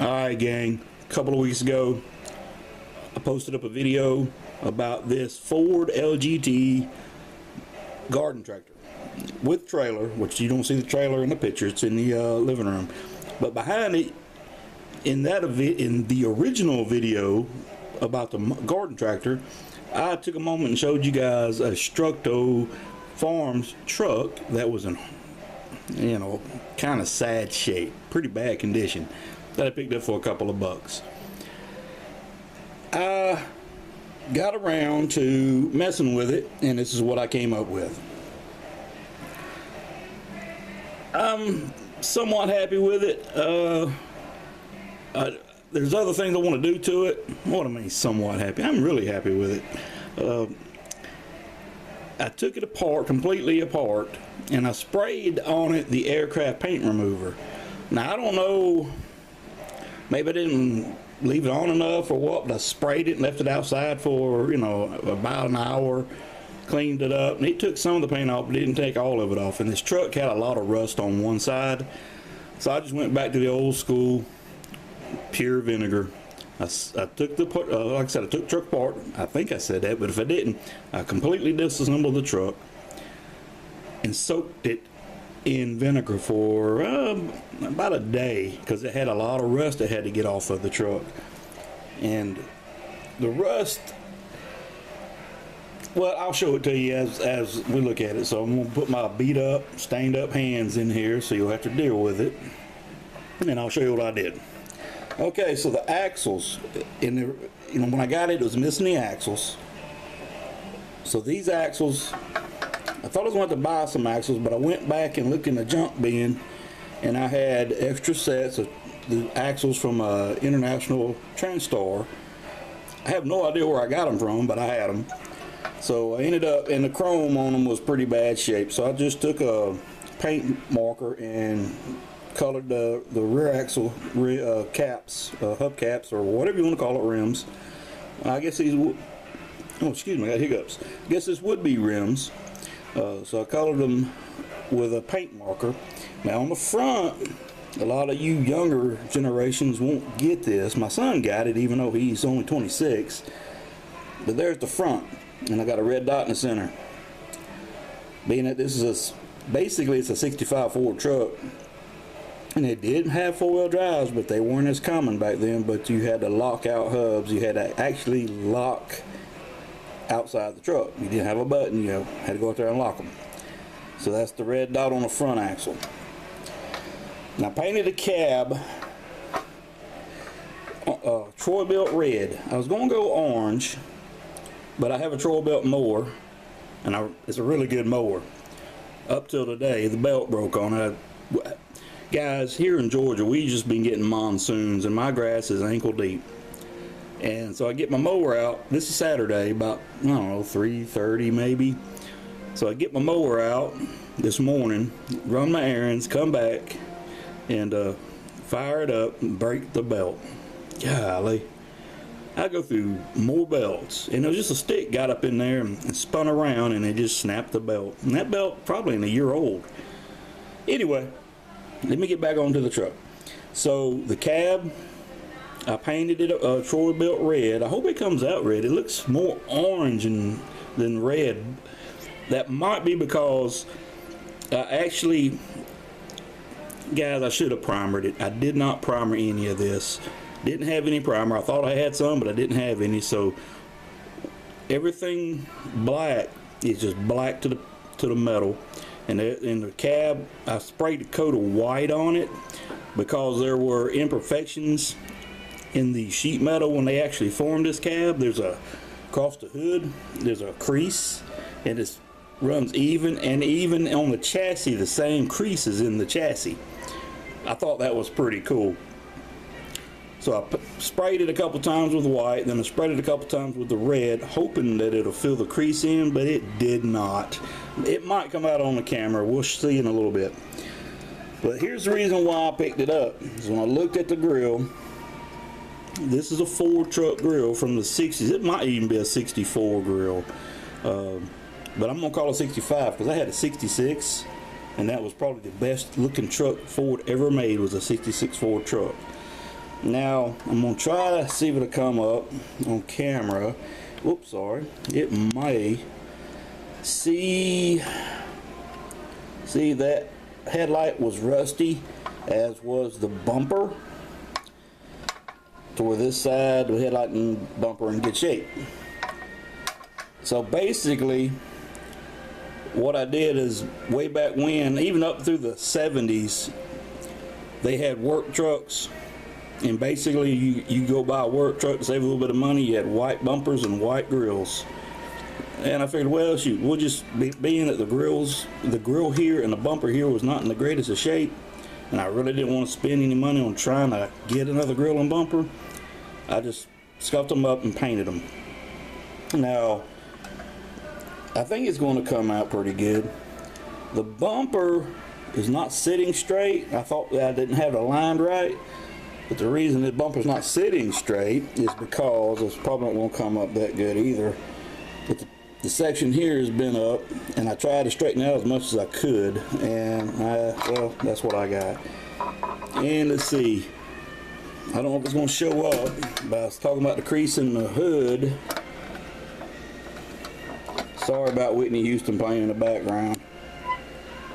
Alright gang, a couple of weeks ago I posted up a video about this Ford LGT garden tractor with trailer, which you don't see the trailer in the picture, it's in the living room. But behind it, in the original video about the garden tractor, I took a moment and showed you guys a Structo Farms truck that was in, kind of sad shape, pretty bad condition, that I picked up for a couple of bucks. I got around to messing with it, and this is what I came up with. I'm somewhat happy with it. There's other things I want to do to it. What do I mean somewhat happy? I'm really happy with it. I took it apart, completely apart, and I sprayed on it the aircraft paint remover. Now I don't know, maybe I didn't leave it on enough or what, but I sprayed it and left it outside for, about an hour, cleaned it up, and it took some of the paint off, but it didn't take all of it off. And this truck had a lot of rust on one side, so I just went back to the old school pure vinegar. I took the like I said, I took the truck apart. I think I said that, but if I didn't, I completely disassembled the truck and soaked it in vinegar for about a day, because it had a lot of rust that had to get off of the truck. And the rust, well, I'll show it to you as we look at it. So I'm gonna put my beat up, stained up hands in here, so you'll have to deal with it, and I'll show you what I did. Okay, so the axles, when I got it, it was missing the axles. So these axles, I thought I was going to buy some axles, but I went back and looked in the junk bin, and I had extra sets of the axles from International Transstar. I have no idea where I got them from, but I had them. So I ended up, and the chrome on them was pretty bad shape, so I just took a paint marker and colored the rear axle caps, hub caps, or whatever you want to call it, rims. I guess these, oh excuse me, I got hiccups. I guess this would be rims. So I colored them with a paint marker. Now on the front, a lot of you younger generations won't get this. My son got it, even though he's only 26. But there's the front, and I got a red dot in the center. Being that this is basically it's a 65 Ford truck, and it did have four-wheel drives, but they weren't as common back then. But you had to lock out hubs. You had to actually lock outside the truck. You didn't have a button, you had to go out there and lock them. So that's the red dot on the front axle. And I painted the cab Troy-Bilt red. I was going to go orange, but I have a Troy-Bilt mower, and it's a really good mower. Up till today, the belt broke on it. Guys, here in Georgia, we just been getting monsoons, and my grass is ankle deep. And so I get my mower out. This is Saturday, about, I don't know, 3:30 maybe. So I get my mower out this morning, run my errands, come back, and fire it up and break the belt. Golly. I go through more belts, and it was just a stick got up in there and spun around, and it just snapped the belt. And that belt probably a year old. Anyway, let me get back onto the truck. So the cab, I painted it Troy-Bilt red. I hope it comes out red. It looks more orange than red. That might be because actually, guys, I should have primered it. I did not primer any of this. Didn't have any primer. I thought I had some, but I didn't have any. So everything black is just black to the metal. And in the cab, I sprayed a coat of white on it because there were imperfections in the sheet metal when they actually formed this cab. Across the hood, there's a crease, and it runs even, and even on the chassis, the same crease is in the chassis. I thought that was pretty cool. So I sprayed it a couple times with white, then I sprayed it a couple times with the red, hoping that it'll fill the crease in, but it did not. It might come out on the camera. We'll see in a little bit. But here's the reason why I picked it up. Is when I looked at the grill, this is a Ford truck grill from the 60s. It might even be a 64 grill. But I'm going to call it 65 because I had a 66, and that was probably the best looking truck Ford ever made, was a 66 Ford truck. Now I'm gonna try to see if it'll come up on camera. Oops, sorry. It may. See that headlight was rusty, as was the bumper, to where this side, the headlight and bumper in good shape. So basically, what I did is, way back when, even up through the 70s, they had work trucks, and basically you go buy a work truck to save a little bit of money. You had white bumpers and white grills, and I figured, well, shoot, we'll just being that the grill here and the bumper here was not in the greatest of shape, and I really didn't want to spend any money on trying to get another grill and bumper, I just scuffed them up and painted them. Now I think it's going to come out pretty good. The bumper is not sitting straight. I thought that I didn't have it aligned right, but the reason the bumper's not sitting straight is because it's probably not going to come up that good either. But the section here has been up, and I tried to straighten it out as much as I could, and well, that's what I got. And let's see, I don't know if it's going to show up, but I was talking about the crease in the hood. Sorry about Whitney Houston playing in the background.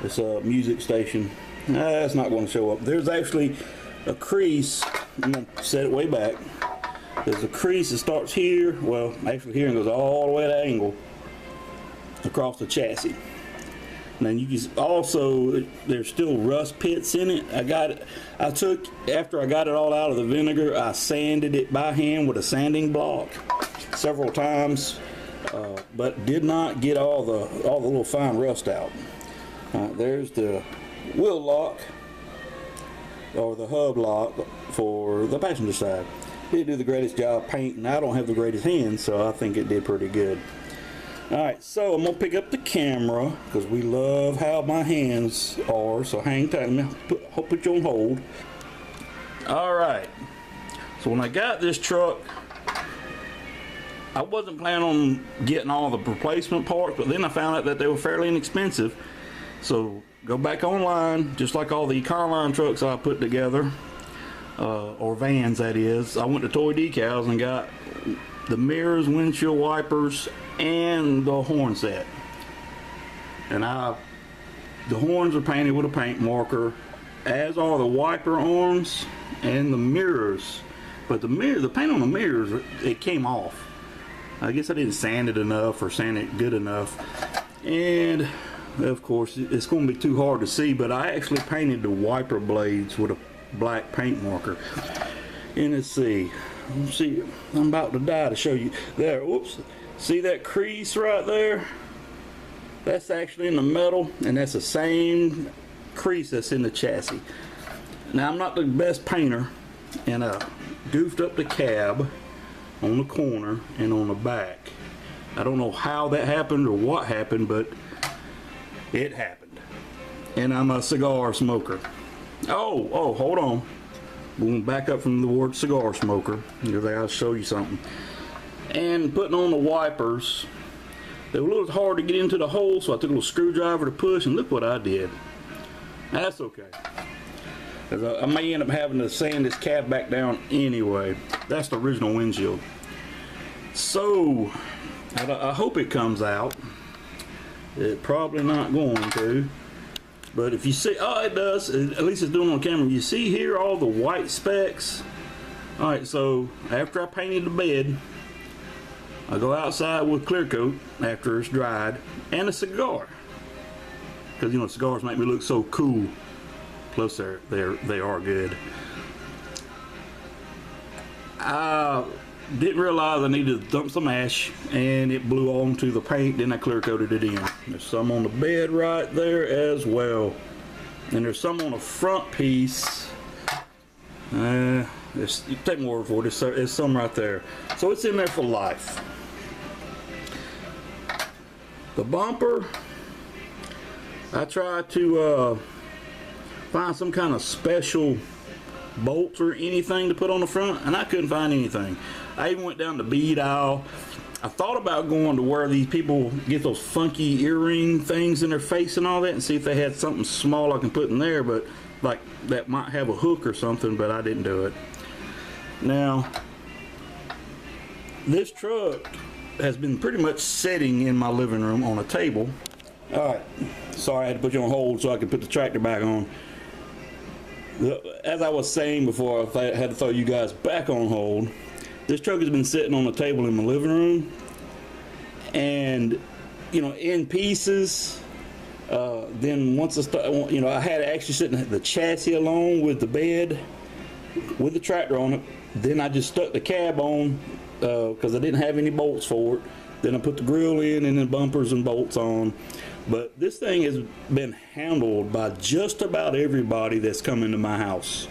It's a music station. It's not going to show up. There's actually a crease. I'm going to set it way back. There's a crease that starts here, well, actually here, and goes all the way at an angle across the chassis. And then you can also, there's still rust pits in it. After I got it all out of the vinegar, I sanded it by hand with a sanding block several times, but did not get all the little fine rust out. There's the wheel lock, or the hub lock for the passenger side. It did do the greatest job painting. I don't have the greatest hands, so I think it did pretty good. Alright, so I'm going to pick up the camera, because we love how my hands are, so hang tight. Let me put you on hold. Alright, so when I got this truck, I wasn't planning on getting all the replacement parts, but then I found out that they were fairly inexpensive. So go back online, just like all the Econoline trucks I put together, or vans that is. I went to Toy Decals and got the mirrors, windshield wipers, and the horn set. And the horns are painted with a paint marker, as are the wiper arms and the mirrors. But the paint on the mirrors, it came off. I guess I didn't sand it enough, or sand it good enough. And of course, it's going to be too hard to see, but I actually painted the wiper blades with a black paint marker. And let's see, I'm about to die to show you. There, whoops, see that crease right there? That's actually in the metal, and that's the same crease that's in the chassis. Now, I'm not the best painter, and I goofed up the cab on the corner and on the back. I don't know how that happened or what happened, but it happened. And I'm a cigar smoker. Oh, hold on. Going back up from the word cigar smoker, because I gotta show you something. And putting on the wipers, they were a little hard to get into the hole, so I took a little screwdriver to push, and look what I did. That's okay, because I may end up having to sand this cab back down anyway. That's the original windshield. So I hope it comes out. It's probably not going to, but if you see, oh, it does. At least it's doing on camera. You see here all the white specks. All right, so after I painted the bed, I go outside with clear coat after it's dried, and a cigar, because you know cigars make me look so cool. Plus they are good. I didn't realize I needed to dump some ash, and it blew onto the paint. Then I clear coated it in. There's some on the bed right there as well, and there's some on the front piece. You take my word for it. There's some right there, so it's in there for life. The bumper, I tried to find some kind of special bolts or anything to put on the front, and I couldn't find anything. I even went down the bead aisle. I thought about going to where these people get those funky earring things in their face and all that, and see if they had something small I can put in there, but like that might have a hook or something, but I didn't do it. Now, this truck has been pretty much sitting in my living room on a table. Alright, sorry I had to put you on hold so I could put the tractor back on. As I was saying before, I had to throw you guys back on hold. This truck has been sitting on the table in my living room, and you know, in pieces. Then once I start, you know, I had actually sitting the chassis alone with the bed, with the tractor on it. Then I just stuck the cab on because I didn't have any bolts for it. Then I put the grill in and then bumpers and bolts on. But this thing has been handled by just about everybody that's come into my house.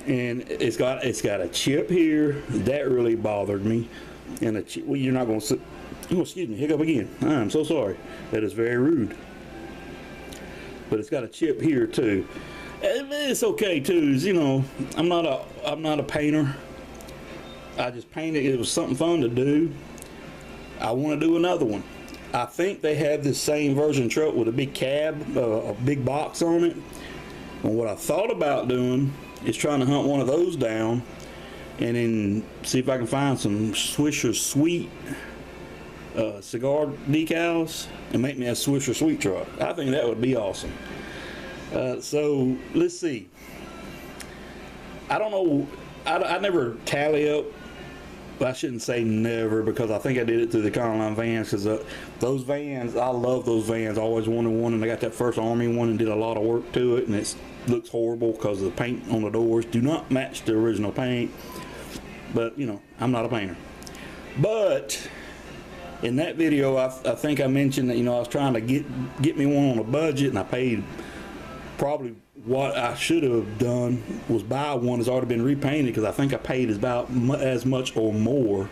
And it's got a chip here that really bothered me. And a chip, well, you're not going to sit. Oh, excuse me, hiccup again. I'm so sorry. That is very rude. But it's got a chip here too. It's okay too. You know, I'm not a painter. I just painted. It was something fun to do. I want to do another one. I think they have this same version truck with a big cab, a big box on it. And what I thought about doing is trying to hunt one of those down and then see if I can find some Swisher Sweet cigar decals and make me a Swisher Sweet truck. I think that would be awesome. So let's see. I don't know. I never tally up. I shouldn't say never, because I think I did it through the Econoline vans, because those vans, I love those vans. I always wanted one, and I got that first Army one and did a lot of work to it, and it looks horrible because the paint on the doors do not match the original paint. But you know, I'm not a painter. But in that video, I think I mentioned that, you know, I was trying to get me one on a budget, and I paid probably what I should have done was buy one that's already been repainted, because I think I paid about as much or more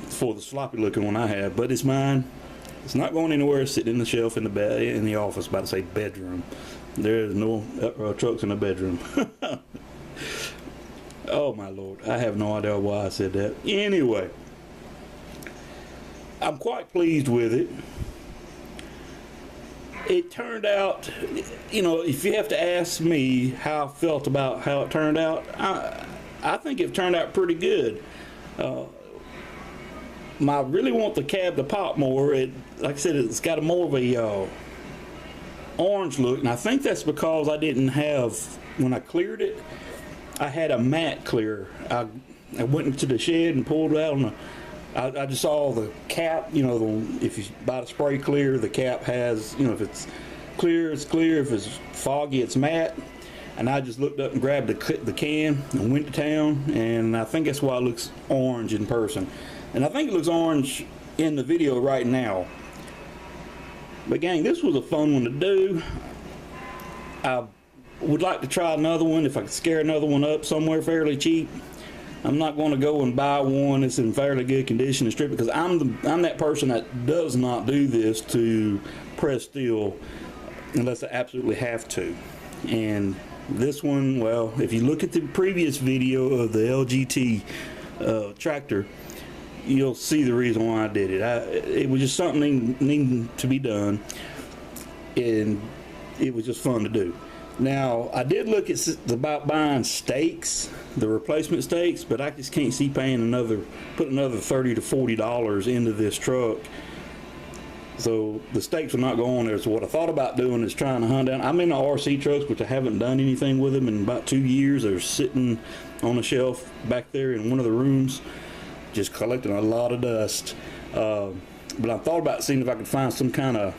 for the sloppy looking one I have. But it's mine. It's not going anywhere. It's sitting in the shelf in the bed in the office. About to say bedroom. There's no trucks in the bedroom. Oh my Lord, I have no idea why I said that. Anyway, I'm quite pleased with it. It turned out, you know, if you have to ask me how I felt about how it turned out, I think it turned out pretty good. I really want the cab to pop more. Like I said, it's got more of a orange look, and I think that's because I didn't have, when I cleared it, I had a matte clear. I went into the shed and pulled it out, and I just saw the cap, you know, if you buy the spray clear, the cap has, you know, if it's clear, it's clear. If it's foggy, it's matte. And I just looked up and grabbed the can and went to town, and I think that's why it looks orange in person. And I think it looks orange in the video right now. But gang, this was a fun one to do. I would like to try another one if I could scare another one up somewhere fairly cheap. I'm not going to go and buy one that's in fairly good condition and strip it, because I'm that person that does not do this to press steel unless I absolutely have to. And this one, well, if you look at the previous video of the LGT tractor, you'll see the reason why I did it. It was just something needing to be done, and it was just fun to do. Now, I did look at about buying stakes, the replacement stakes, but I just can't see paying put another $30 to $40 into this truck. So the stakes will not go on there. So what I thought about doing is trying to hunt down. I'm in the RC trucks, which I haven't done anything with them in about 2 years. They're sitting on a shelf back there in one of the rooms, just collecting a lot of dust. But I thought about seeing if I could find some kind of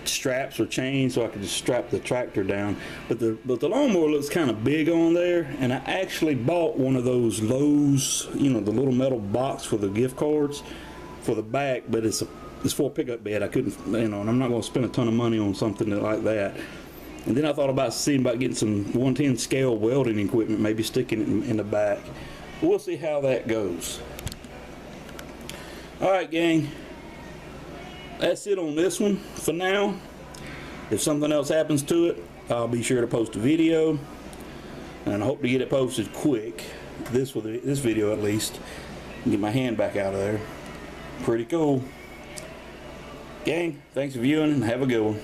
straps or chains so I could just strap the tractor down. But the lawnmower looks kind of big on there, and I actually bought one of those Lowe's, you know, the little metal box for the gift cards for the back, but it's for a pickup bed. I couldn't, you know, and I'm not going to spend a ton of money on something like that. And then I thought about seeing about getting some 110 scale welding equipment, maybe sticking it in the back. We'll see how that goes. All right, gang. That's it on this one for now. If something else happens to it, I'll be sure to post a video, and I hope to get it posted quick. This video at least. Get my hand back out of there. Pretty cool. Gang, thanks for viewing and have a good one.